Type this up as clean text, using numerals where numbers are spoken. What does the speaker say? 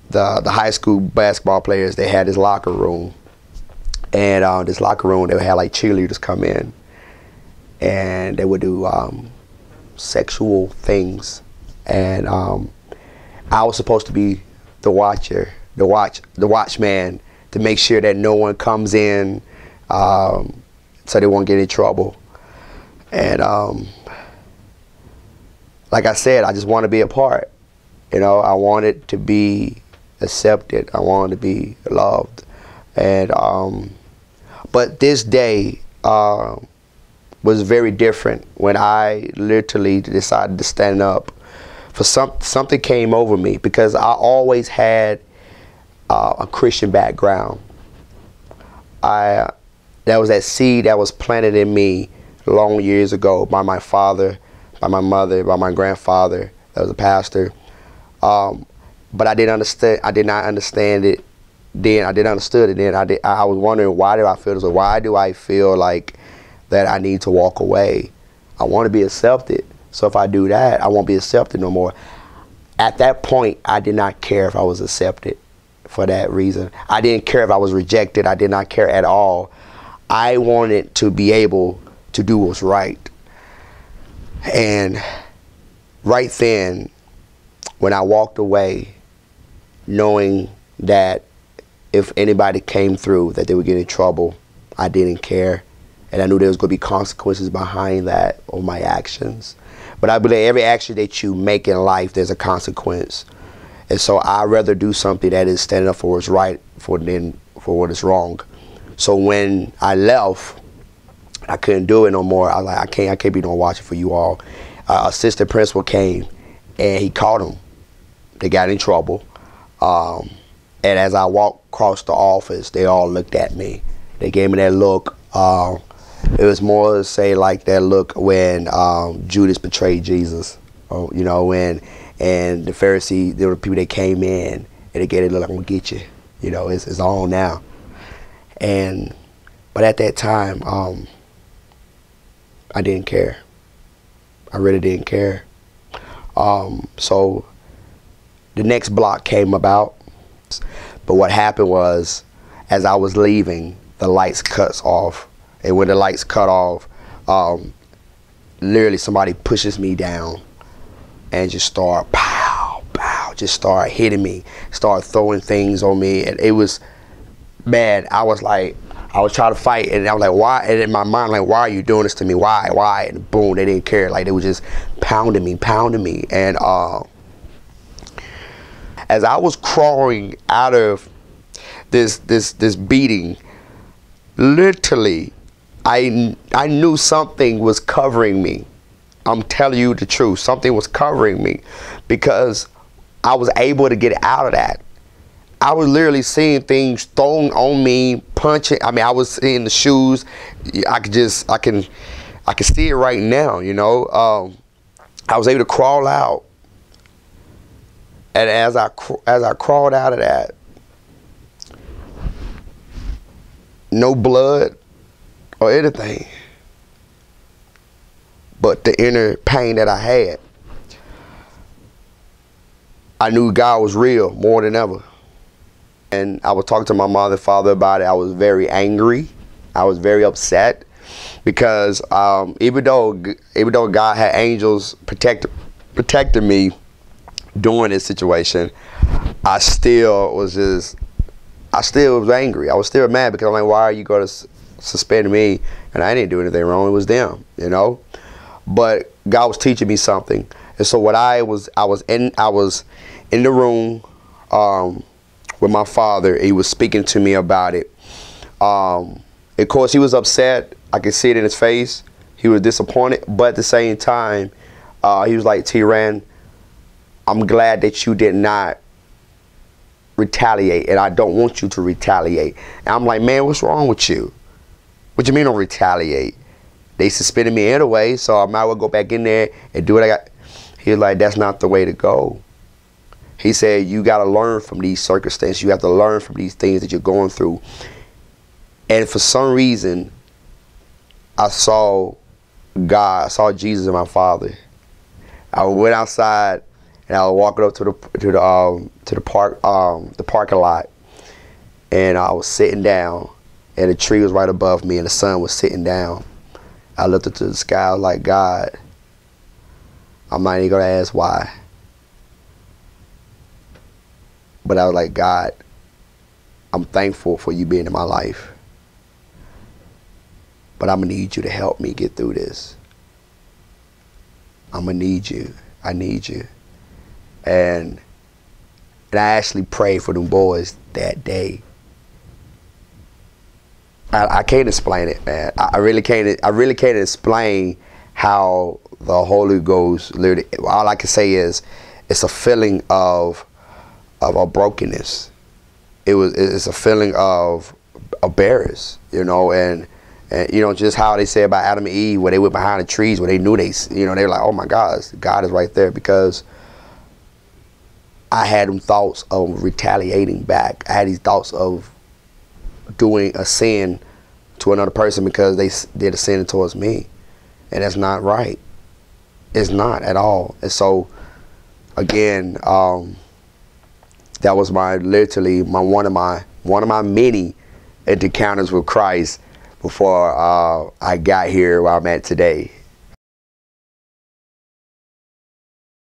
the high school basketball players, they had this locker room, and this locker room, they would have like cheerleaders come in, and they would do sexual things, and I was supposed to be the watcher, the watchman, to make sure that no one comes in, so they won't get in trouble. And like I said, I just want to be a part. You know, I wanted to be accepted. I wanted to be loved. And but this day was very different when I literally decided to stand up. For something came over me, because I always had a Christian background. That was that seed that was planted in me long years ago by my father, by my mother, by my grandfather that was a pastor. But I didn't understand. I did not understand it then. I didn't understand it then. I was wondering, why do I feel this way? Why do I feel like that I need to walk away? I want to be accepted. So if I do that, I won't be accepted no more. At that point, I did not care if I was accepted for that reason. I didn't care if I was rejected. I did not care at all. I wanted to be able to do what's right. And right then, when I walked away, knowing that if anybody came through, that they would get in trouble, I didn't care. And I knew there was going to be consequences behind that, or my actions. But I believe every action that you make in life, there's a consequence. And so I'd rather do something that is standing up for what's right than for what is wrong. So when I left, I couldn't do it no more. I was like, I can't be no watching for you all. Assistant principal came, and he caught them. They got in trouble. And as I walked across the office, they all looked at me. They gave me that look. It was more to say like that look when Judas betrayed Jesus, you know, and the Pharisees, there were people that came in and they gave it look like, I'm gonna get you, you know, it's on now. But at that time, I didn't care. I really didn't care. So the next block came about, but what happened was, as I was leaving, the lights cuts off. And when the lights cut off, literally somebody pushes me down and just start pow, pow, just start hitting me, start throwing things on me. And it was bad. I was trying to fight, and I was like, why? And in my mind, like, why are you doing this to me? Why? And boom, they didn't care. Like, they were just pounding me. And as I was crawling out of this beating, literally, I knew something was covering me. I'm telling you the truth. Something was covering me, because I was able to get out of that. I was literally seeing things thrown on me, punching. I mean, I was seeing the shoes. I can see it right now, you know. I was able to crawl out. And as I crawled out of that, no blood or anything, but the inner pain that I had. I knew God was real more than ever. And I was talking to my mother and father about it. I was very angry. I was very upset, because even though God had angels protecting me during this situation, I still was angry. I was still mad, because I'm like, why are you going to suspend me? And I didn't do anything wrong. It was them, you know. But God was teaching me something. And so what I was in the room with my father. He was speaking to me about it. Of course, he was upset. I could see it in his face. He was disappointed, but at the same time, he was like, T-Ran, I'm glad that you did not retaliate, and I don't want you to retaliate. And I'm like, man, what's wrong with you? What you mean don't retaliate? They suspended me anyway, so I might as well go back in there and do what I got. He was like, that's not the way to go. He said, you got to learn from these circumstances. You have to learn from these things that you're going through. And for some reason, I saw God, I saw Jesus in my father. I went outside and I was walking up to the parking lot, and I was sitting down, and the tree was right above me, and the sun was sitting down. I looked up to the sky. I was like, God, I'm not even gonna ask why, but I was like, God, I'm thankful for you being in my life, but I'm gonna need you to help me get through this. I'm gonna need you. I need you. And I actually prayed for them boys that day. I can't explain it, man. I really can't. I really can't explain how the Holy Ghost. Literally, all I can say is, it's a feeling of a brokenness. It's a feeling of embarrassed, you know, and you know, just how they say about Adam and Eve, where they went behind the trees, where they knew they were like, oh my God, God is right there, because I had them thoughts of retaliating back. I had these thoughts of doing a sin to another person because they did a sin towards me, and that's not right. It's not at all. And so, again, that was literally one of my many encounters with Christ before I got here where I'm at today.